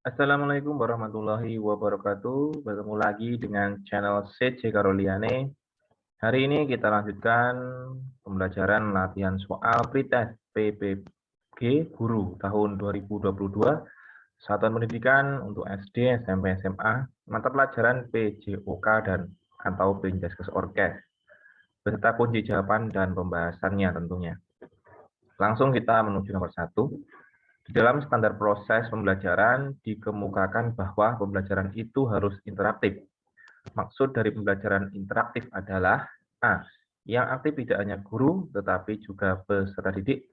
Assalamualaikum warahmatullahi wabarakatuh. Bertemu lagi dengan channel CC Karoliane. Hari ini kita lanjutkan pembelajaran latihan soal pretest PPG Guru tahun 2022, Satuan Pendidikan untuk SD, SMP, SMA, mata pelajaran PJOK dan atau Pinjaskes Orkes, beserta kunci jawaban dan pembahasannya tentunya. Langsung kita menuju nomor 1. Di dalam standar proses pembelajaran dikemukakan bahwa pembelajaran itu harus interaktif. Maksud dari pembelajaran interaktif adalah A. Yang aktif tidak hanya guru, tetapi juga peserta didik.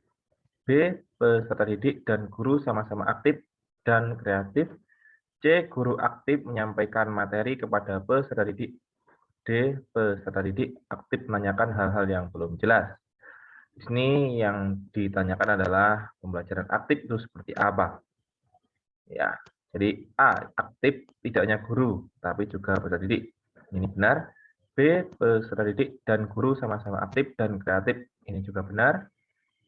B. Peserta didik dan guru sama-sama aktif dan kreatif. C. Guru aktif menyampaikan materi kepada peserta didik. D. Peserta didik aktif menanyakan hal-hal yang belum jelas. Di sini yang ditanyakan adalah pembelajaran aktif itu seperti apa? Ya, jadi A. Aktif tidak hanya guru, tapi juga peserta didik. Ini benar. B. Peserta didik dan guru sama-sama aktif dan kreatif. Ini juga benar.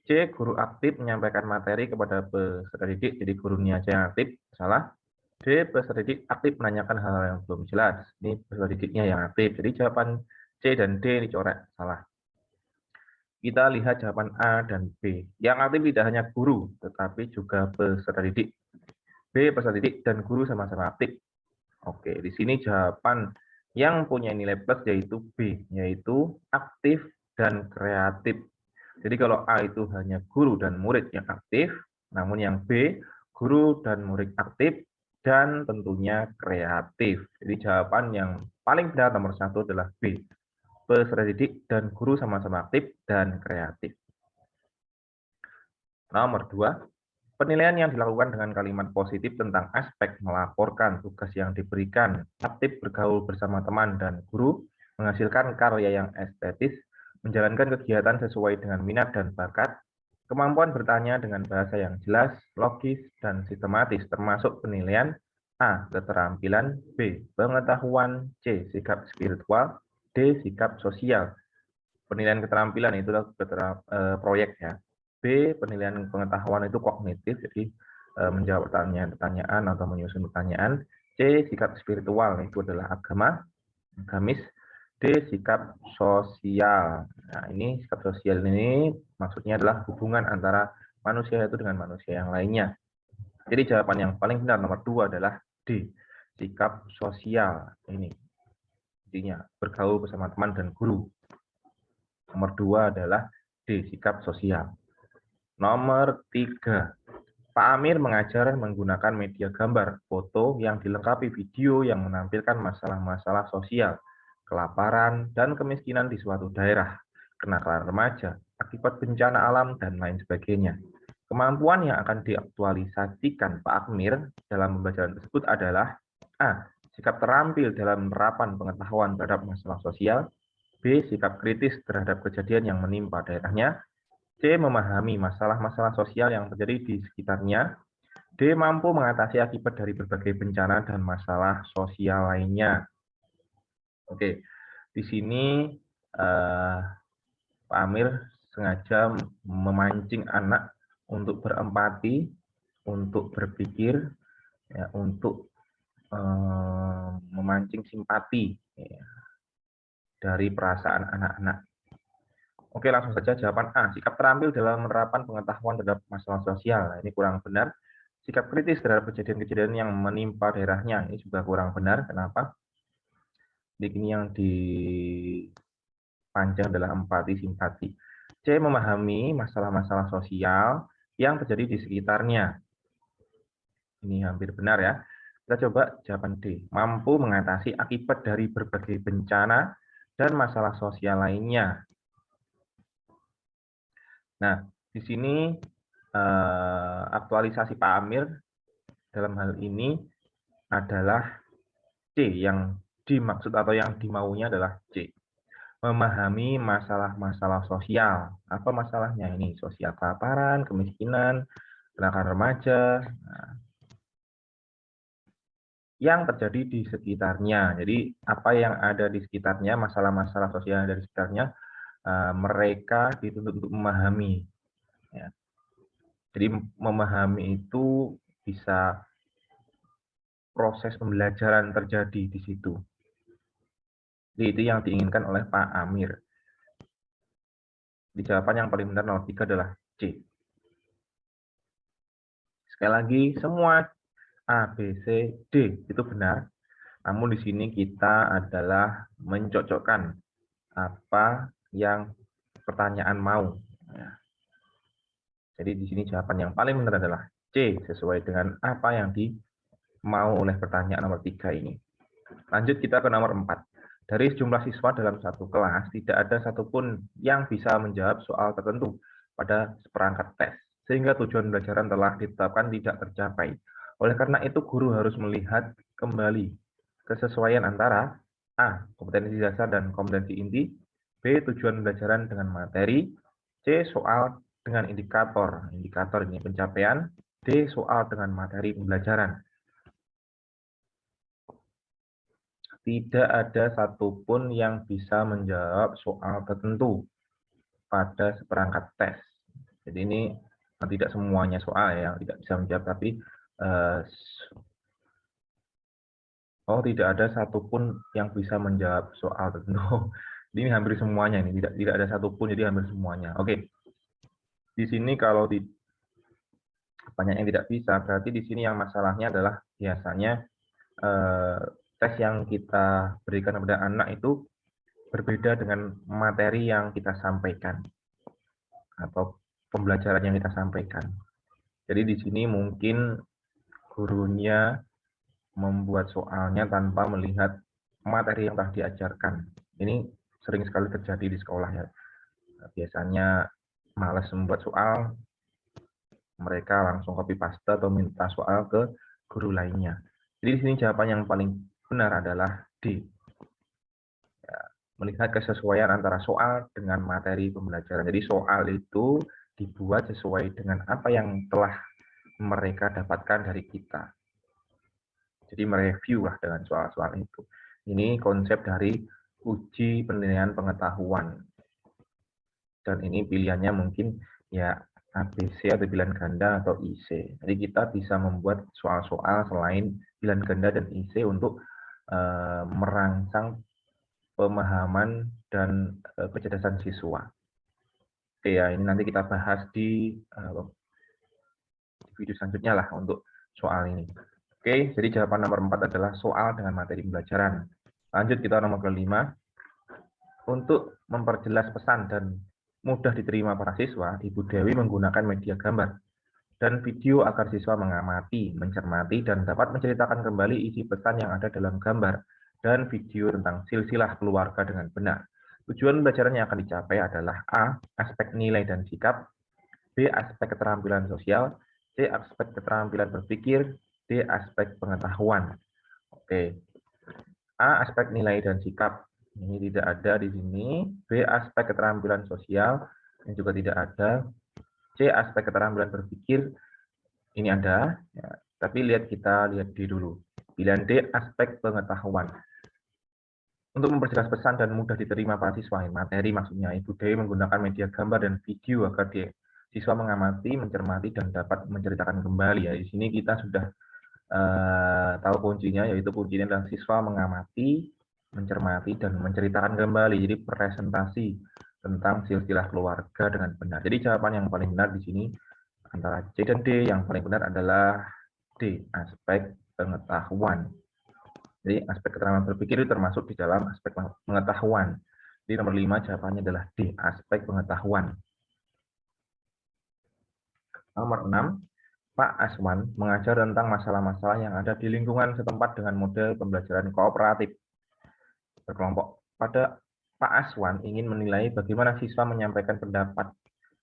C. Guru aktif menyampaikan materi kepada peserta didik, jadi gurunya aja yang aktif. Salah. D. Peserta didik aktif menanyakan hal-hal yang belum jelas. Ini peserta didiknya yang aktif. Jadi jawaban C dan D dicoret. Salah. Kita lihat jawaban A dan B. Yang aktif tidak hanya guru, tetapi juga peserta didik. B. Peserta didik dan guru sama-sama aktif. Oke, di sini jawaban yang punya nilai plus yaitu B, yaitu aktif dan kreatif. Jadi kalau A itu hanya guru dan murid yang aktif, namun yang B, guru dan murid aktif dan tentunya kreatif. Jadi jawaban yang paling benar nomor 1 adalah B. Peserta didik dan guru sama-sama aktif dan kreatif. Nomor 2, penilaian yang dilakukan dengan kalimat positif tentang aspek melaporkan tugas yang diberikan, aktif bergaul bersama teman dan guru, menghasilkan karya yang estetis, menjalankan kegiatan sesuai dengan minat dan bakat, kemampuan bertanya dengan bahasa yang jelas, logis, dan sistematis, termasuk penilaian A. Keterampilan, B. Pengetahuan, C. Sikap spiritual, D. Sikap sosial. Penilaian keterampilan itu proyek ya. B. Penilaian pengetahuan itu kognitif, jadi menjawab pertanyaan atau menyusun pertanyaan. C. Sikap spiritual itu adalah agamis. D. Sikap sosial. Nah, ini sikap sosial ini maksudnya adalah hubungan antara manusia itu dengan manusia yang lainnya. Jadi jawaban yang paling benar nomor 2 adalah D. Sikap sosial. Ini intinya bergaul bersama teman dan guru. Nomor 2 adalah D. Sikap sosial. Nomor 3. Pak Amir mengajar menggunakan media gambar, foto yang dilengkapi video yang menampilkan masalah-masalah sosial, kelaparan, dan kemiskinan di suatu daerah, kenakalan remaja, akibat bencana alam, dan lain sebagainya. Kemampuan yang akan diaktualisasikan Pak Amir dalam pembelajaran tersebut adalah A. Sikap terampil dalam penerapan pengetahuan terhadap masalah sosial. B. Sikap kritis terhadap kejadian yang menimpa daerahnya. C. Memahami masalah-masalah sosial yang terjadi di sekitarnya. D. Mampu mengatasi akibat dari berbagai bencana dan masalah sosial lainnya. Oke, di sini Pak Amir sengaja memancing anak untuk berempati, untuk berpikir, ya, untuk memancing simpati ya, dari perasaan anak-anak. Oke, langsung saja jawaban A. Sikap terampil dalam penerapan pengetahuan terhadap masalah sosial. Nah, ini kurang benar. Sikap kritis terhadap kejadian-kejadian yang menimpa daerahnya. Ini juga kurang benar. Kenapa? Di sini yang dipanjang adalah empati, simpati. C. Memahami masalah-masalah sosial yang terjadi di sekitarnya. Ini hampir benar ya. Kita coba jawaban D. Mampu mengatasi akibat dari berbagai bencana dan masalah sosial lainnya. Nah, di sini aktualisasi Pak Amir dalam hal ini adalah C, yang dimaksud atau yang dimaunya adalah C. Memahami masalah-masalah sosial. Apa masalahnya ini? Sosial kelaparan, kemiskinan, kenakalan remaja, yang terjadi di sekitarnya. Jadi apa yang ada di sekitarnya, masalah-masalah sosial yang ada di sekitarnya, mereka dituntut untuk memahami. Ya. Jadi memahami itu bisa proses pembelajaran terjadi di situ. Jadi itu yang diinginkan oleh Pak Amir. Di jawaban yang paling benar nomor 3 adalah C. Sekali lagi, semua A, B, C, D itu benar. Namun di sini kita adalah mencocokkan apa yang pertanyaan mau. Jadi di sini jawaban yang paling benar adalah C, sesuai dengan apa yang dimau oleh pertanyaan nomor 3 ini. Lanjut kita ke nomor 4. Dari sejumlah siswa dalam satu kelas, tidak ada satupun yang bisa menjawab soal tertentu pada seperangkat tes, sehingga tujuan pembelajaran telah ditetapkan tidak tercapai. Oleh karena itu, guru harus melihat kembali kesesuaian antara A. Kompetensi dasar dan kompetensi inti, B. Tujuan pembelajaran dengan materi, C. Soal dengan indikator ini pencapaian, D. Soal dengan materi pembelajaran. Tidak ada satupun yang bisa menjawab soal tertentu pada seperangkat tes. Jadi ini tidak semuanya soal yang tidak bisa menjawab, tapi tidak ada satupun yang bisa menjawab soal tertentu. Ini hampir semuanya ini, tidak ada satupun, jadi hampir semuanya. Oke. Di sini kalau banyak yang tidak bisa, berarti di sini yang masalahnya adalah biasanya tes yang kita berikan kepada anak itu berbeda dengan materi yang kita sampaikan atau pembelajaran yang kita sampaikan. Jadi di sini mungkin gurunya membuat soalnya tanpa melihat materi yang telah diajarkan. Ini sering sekali terjadi di sekolah ya. Biasanya malas membuat soal, mereka langsung copy paste atau minta soal ke guru lainnya. Jadi di sini jawaban yang paling benar adalah D. Ya, melihat kesesuaian antara soal dengan materi pembelajaran. Jadi soal itu dibuat sesuai dengan apa yang telah mereka dapatkan dari kita. Jadi mereview lah dengan soal-soal itu. Ini konsep dari uji penilaian pengetahuan. Dan ini pilihannya mungkin ya ABC atau pilihan ganda atau IC. Jadi kita bisa membuat soal-soal selain pilihan ganda dan IC untuk merangsang pemahaman dan kecerdasan siswa. Oke ya, ini nanti kita bahas di video selanjutnya lah untuk soal ini. Oke, jadi jawaban nomor 4 adalah soal dengan materi pembelajaran. Lanjut kita nomor kelima. Untuk memperjelas pesan dan mudah diterima para siswa, Ibu Dewi menggunakan media gambar dan video agar siswa mengamati, mencermati, dan dapat menceritakan kembali isi pesan yang ada dalam gambar dan video tentang silsilah keluarga dengan benar. Tujuan pembelajaran yang akan dicapai adalah A. Aspek nilai dan sikap, B. Aspek keterampilan sosial, C. Aspek keterampilan berpikir, D. Aspek pengetahuan. Oke. A. Aspek nilai dan sikap. Ini tidak ada di sini. B. Aspek keterampilan sosial. Ini juga tidak ada. C. Aspek keterampilan berpikir. Ini ada. Ya, tapi kita lihat D dulu. Pilihan D. Aspek pengetahuan. Untuk memperjelas pesan dan mudah diterima para siswa, materi maksudnya, Ibu Dewi menggunakan media gambar dan video agar siswa mengamati, mencermati, dan dapat menceritakan kembali. Ya, di sini kita sudah tahu kuncinya, yaitu kuncinya adalah siswa mengamati, mencermati, dan menceritakan kembali. Jadi presentasi tentang silsilah keluarga dengan benar. Jadi jawaban yang paling benar di sini antara C dan D, yang paling benar adalah D, aspek pengetahuan. Jadi aspek keterampilan berpikir itu termasuk di dalam aspek pengetahuan. Jadi nomor 5 jawabannya adalah D, aspek pengetahuan. Nomor 6, Pak Aswan mengajar tentang masalah-masalah yang ada di lingkungan setempat dengan model pembelajaran kooperatif berkelompok. Pada Pak Aswan ingin menilai bagaimana siswa menyampaikan pendapat,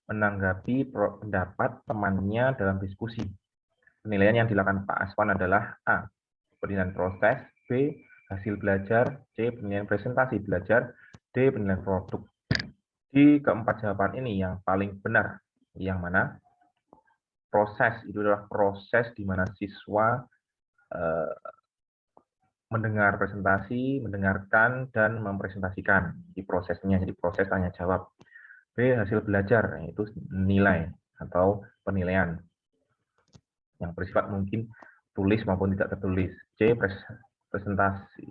menanggapi pendapat temannya dalam diskusi. Penilaian yang dilakukan Pak Aswan adalah A. Penilaian proses, B. Hasil belajar, C. Penilaian presentasi belajar, D. Penilaian produk. Di keempat jawaban ini yang paling benar, yang mana? Proses itu adalah proses di mana siswa mendengar presentasi, mendengarkan, dan mempresentasikan di prosesnya. Jadi proses tanya jawab. B. Hasil belajar, yaitu nilai atau penilaian yang bersifat mungkin tertulis maupun tidak tertulis. C.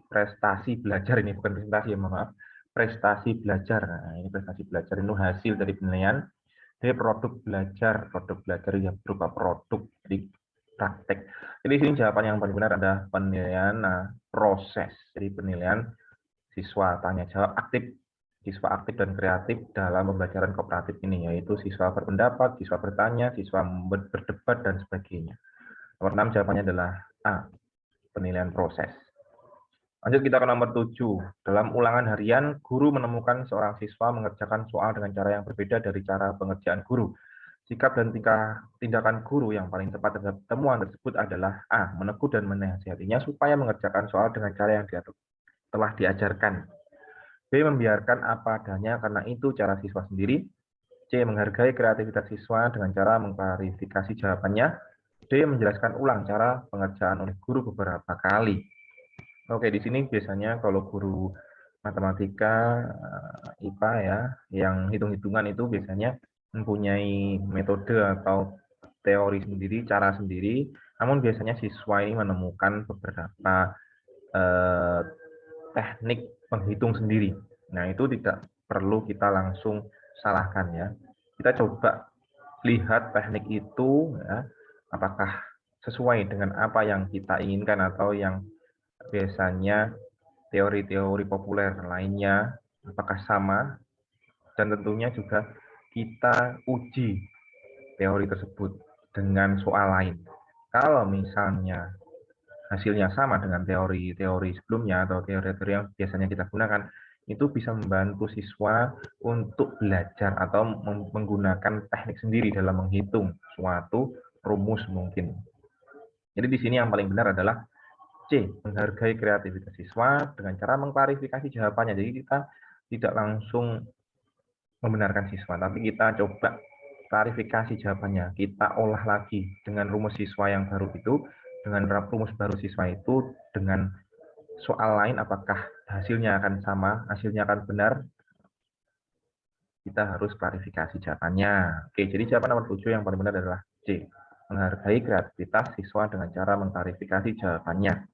Prestasi belajar, ini bukan presentasi ya, maaf. Prestasi belajar. Nah, ini prestasi belajar itu hasil dari penilaian. D. Produk belajar. Produk belajar yang berupa produk di praktek. Jadi sini jawaban yang paling benar ada penilaian proses. Jadi penilaian siswa tanya jawab aktif, siswa aktif dan kreatif dalam pembelajaran kooperatif ini, yaitu siswa berpendapat, siswa bertanya, siswa berdebat, dan sebagainya. Nomor 6 jawabannya adalah A, penilaian proses. Lanjut kita ke nomor 7. Dalam ulangan harian, guru menemukan seorang siswa mengerjakan soal dengan cara yang berbeda dari cara pengerjaan guru. Sikap dan tindakan guru yang paling tepat terhadap temuan tersebut adalah A, menegur dan menasihatinya supaya mengerjakan soal dengan cara yang telah diajarkan. B, membiarkan apa adanya karena itu cara siswa sendiri. C, menghargai kreativitas siswa dengan cara mengklarifikasi jawabannya. D, menjelaskan ulang cara pengerjaan oleh guru beberapa kali. Oke, di sini biasanya kalau guru matematika, IPA ya, yang hitung-hitungan itu biasanya mempunyai metode atau teori sendiri, cara sendiri, namun biasanya siswa ini menemukan beberapa teknik penghitung sendiri. Nah, itu tidak perlu kita langsung salahkan ya. Kita coba lihat teknik itu ya, apakah sesuai dengan apa yang kita inginkan atau yang biasanya teori-teori populer lainnya, apakah sama, dan tentunya juga kita uji teori tersebut dengan soal lain. Kalau misalnya hasilnya sama dengan teori-teori sebelumnya atau teori-teori yang biasanya kita gunakan, itu bisa membantu siswa untuk belajar atau menggunakan teknik sendiri dalam menghitung suatu rumus mungkin. Jadi di sini yang paling benar adalah C, menghargai kreativitas siswa dengan cara mengklarifikasi jawabannya. Jadi kita tidak langsung membenarkan siswa, tapi kita coba klarifikasi jawabannya. Kita olah lagi dengan rumus siswa yang baru itu, dengan rumus baru siswa itu, dengan soal lain apakah hasilnya akan sama, hasilnya akan benar. Kita harus klarifikasi jawabannya. Oke, jadi jawaban nomor 7 yang paling benar adalah C, menghargai kreativitas siswa dengan cara mengklarifikasi jawabannya.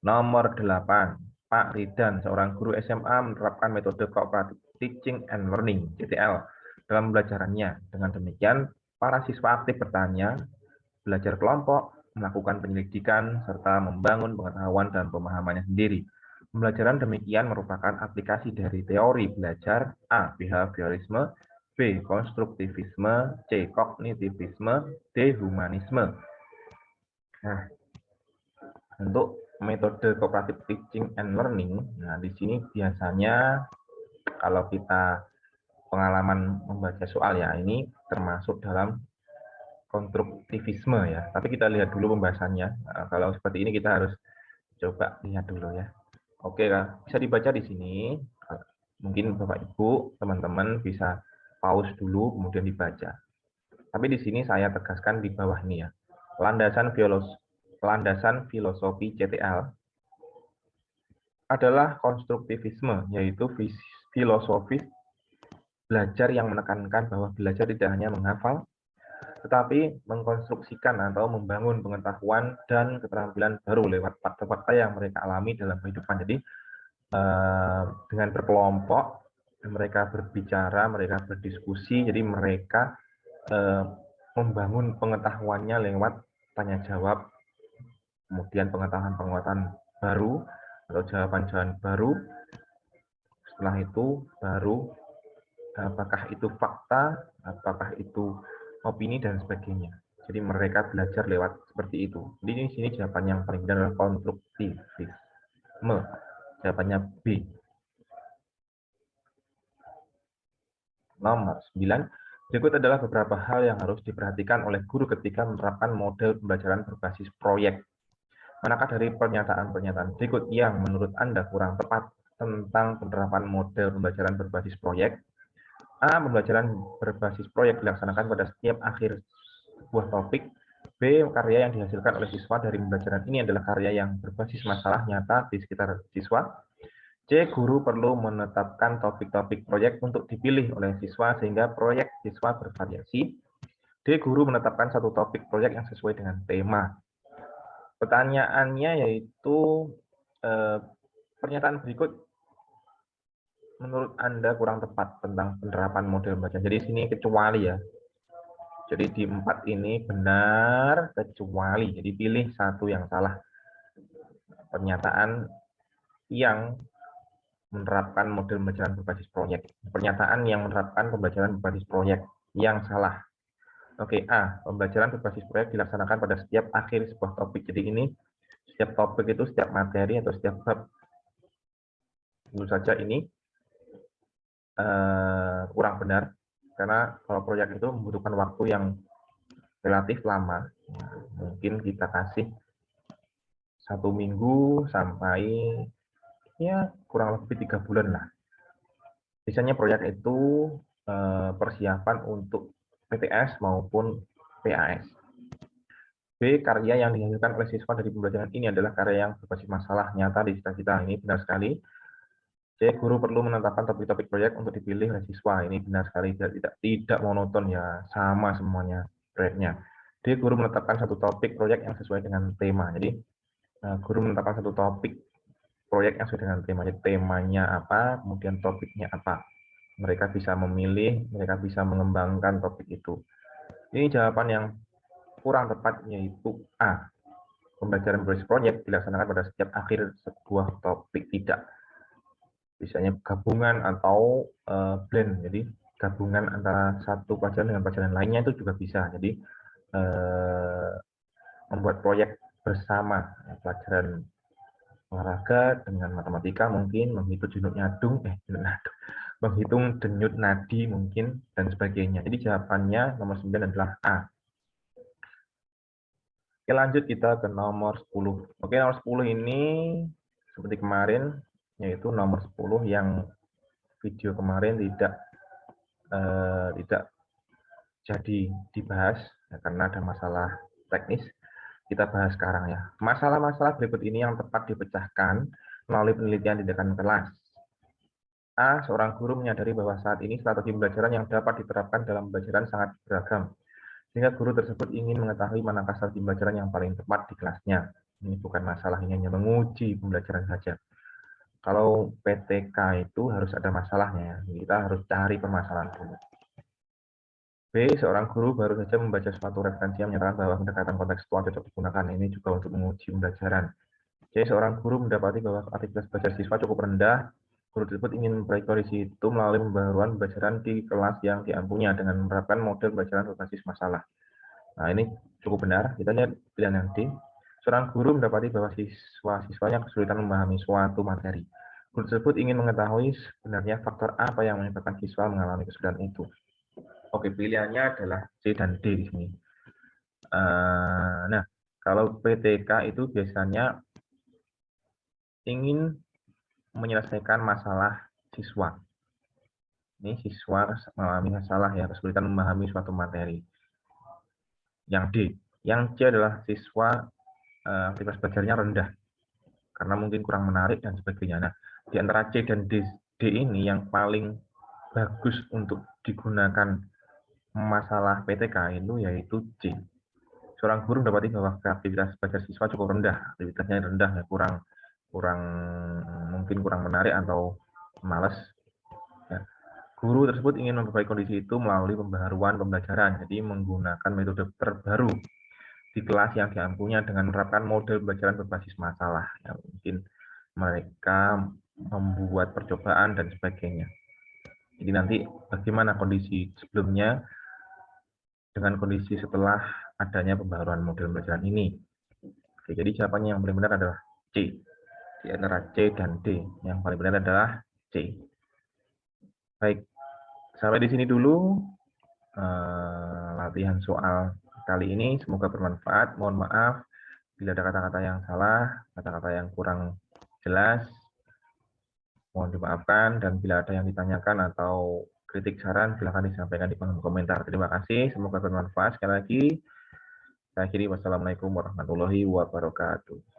Nomor 8, Pak Ridan, seorang guru SMA menerapkan metode Cooperative Teaching and Learning, CTL, dalam pembelajarannya. Dengan demikian, para siswa aktif bertanya, belajar kelompok, melakukan penyelidikan, serta membangun pengetahuan dan pemahamannya sendiri. Pembelajaran demikian merupakan aplikasi dari teori belajar A. Behaviorisme, B. Konstruktivisme, C. Kognitivisme, D. Humanisme. Nah, untuk metode cooperative teaching and learning, nah di sini biasanya kalau kita pengalaman membaca soal ya, ini termasuk dalam konstruktivisme ya. Tapi kita lihat dulu pembahasannya. Nah, kalau seperti ini kita harus coba lihat dulu ya. Oke, bisa dibaca di sini. Mungkin Bapak Ibu, teman-teman bisa pause dulu kemudian dibaca. Tapi di sini saya tegaskan di bawah ini ya. Landasan filosofi CTL adalah konstruktivisme, yaitu filosofi belajar yang menekankan bahwa belajar tidak hanya menghafal, tetapi mengkonstruksikan atau membangun pengetahuan dan keterampilan baru lewat fakta-fakta yang mereka alami dalam kehidupan. Jadi dengan berkelompok, mereka berbicara, mereka berdiskusi, jadi mereka membangun pengetahuannya lewat tanya jawab, kemudian pengetahuan-pengetahuan baru atau jawaban-jawaban baru. Setelah itu baru apakah itu fakta, apakah itu opini dan sebagainya. Jadi mereka belajar lewat seperti itu. Jadi di sini jawaban yang paling benar adalah konstruktivisme. Jawabannya B. Nomor 9. Berikut adalah beberapa hal yang harus diperhatikan oleh guru ketika menerapkan model pembelajaran berbasis proyek. Manakah dari pernyataan-pernyataan berikut yang menurut Anda kurang tepat tentang penerapan model pembelajaran berbasis proyek? A. Pembelajaran berbasis proyek dilaksanakan pada setiap akhir sebuah topik. B. Karya yang dihasilkan oleh siswa dari pembelajaran ini adalah karya yang berbasis masalah nyata di sekitar siswa. C. Guru perlu menetapkan topik-topik proyek untuk dipilih oleh siswa sehingga proyek siswa bervariasi. D. Guru menetapkan satu topik proyek yang sesuai dengan tema. Pertanyaannya yaitu pernyataan berikut menurut Anda kurang tepat tentang penerapan model pembelajaran. Jadi sini kecuali ya. Jadi di 4 ini benar kecuali. Jadi pilih satu yang salah. Pernyataan yang menerapkan model pembelajaran berbasis proyek. Pernyataan yang menerapkan pembelajaran berbasis proyek yang salah. Oke, A. Pembelajaran berbasis proyek dilaksanakan pada setiap akhir sebuah topik. Jadi ini setiap topik itu setiap materi atau setiap bab. Tentu saja ini kurang benar karena kalau proyek itu membutuhkan waktu yang relatif lama. Mungkin kita kasih 1 minggu sampai ya kurang lebih 3 bulan lah. Biasanya proyek itu persiapan untuk PTS maupun PAS. B. Karya yang dihasilkan oleh siswa dari pembelajaran ini adalah karya yang berbasis masalah nyata di cita-cita. Ini benar sekali. C. Guru perlu menetapkan topik-topik proyek untuk dipilih oleh siswa. Ini benar sekali. Tidak monoton ya, sama semuanya proyeknya. D. Guru menetapkan satu topik proyek yang sesuai dengan tema. Jadi guru menetapkan satu topik proyek yang sesuai dengan tema. Jadi temanya apa, kemudian topiknya apa. Mereka bisa memilih, mereka bisa mengembangkan topik itu. Ini jawaban yang kurang tepat yaitu A. Pembelajaran berbasis proyek dilaksanakan pada setiap akhir sebuah topik. Tidak. Biasanya gabungan atau blend. Jadi gabungan antara satu pelajaran dengan pelajaran lainnya itu juga bisa. Jadi membuat proyek bersama pelajaran olahraga dengan matematika mungkin menghitung denyut nadi mungkin dan sebagainya. Jadi jawabannya nomor 9 adalah A. Oke, lanjut kita ke nomor 10. Oke, nomor 10 ini seperti kemarin, yaitu nomor 10 yang video kemarin tidak jadi dibahas ya, karena ada masalah teknis. Kita bahas sekarang ya. Masalah-masalah berikut ini yang tepat dipecahkan melalui penelitian di depan kelas. A. Seorang guru menyadari bahwa saat ini strategi pembelajaran yang dapat diterapkan dalam pembelajaran sangat beragam. Sehingga guru tersebut ingin mengetahui manakah strategi pembelajaran yang paling tepat di kelasnya. Ini bukan masalah, ini hanya menguji pembelajaran saja. Kalau PTK itu harus ada masalahnya, kita harus cari permasalahan dulu. B. Seorang guru baru saja membaca suatu referensi yang menyatakan bahwa pendekatan kontekstual cocok digunakan. Ini juga untuk menguji pembelajaran. C. Seorang guru mendapati bahwa aktivitas belajar siswa cukup rendah. Guru tersebut ingin memperbaiki kondisi itu melalui pembaharuan pembelajaran di kelas yang diampunya dengan menerapkan model pembelajaran berbasis masalah. Nah, ini cukup benar. Kita lihat pilihan yang D. Seorang guru mendapati bahwa siswa-siswanya kesulitan memahami suatu materi. Guru tersebut ingin mengetahui sebenarnya faktor apa yang menyebabkan siswa mengalami kesulitan itu. Oke, pilihannya adalah C dan D di sini. Nah, kalau PTK itu biasanya ingin menyelesaikan masalah siswa. Ini siswa mengalami masalah ya, kesulitan memahami suatu materi. Yang D. Yang C adalah siswa aktivitas belajarnya rendah karena mungkin kurang menarik dan sebagainya. Nah, di antara C dan D ini yang paling bagus untuk digunakan masalah PTK itu yaitu C. Seorang guru mendapati bahwa aktivitas belajar siswa cukup rendah, aktivitasnya rendah ya, mungkin kurang menarik atau malas. Ya. Guru tersebut ingin memperbaiki kondisi itu melalui pembaharuan pembelajaran, jadi menggunakan metode terbaru di kelas yang diampunya dengan menerapkan model pembelajaran berbasis masalah. Ya, mungkin mereka membuat percobaan dan sebagainya. Jadi nanti bagaimana kondisi sebelumnya dengan kondisi setelah adanya pembaharuan model pembelajaran ini. Oke, jadi jawabannya yang paling benar adalah C. Di antara C dan D, yang paling benar adalah C. Baik, sampai di sini dulu latihan soal kali ini. Semoga bermanfaat. Mohon maaf bila ada kata-kata yang salah, kata-kata yang kurang jelas. Mohon dimaafkan, dan bila ada yang ditanyakan atau kritik saran, silakan disampaikan di kolom komentar. Terima kasih, semoga bermanfaat. Sekali lagi, saya akhiri. Wassalamualaikum warahmatullahi wabarakatuh.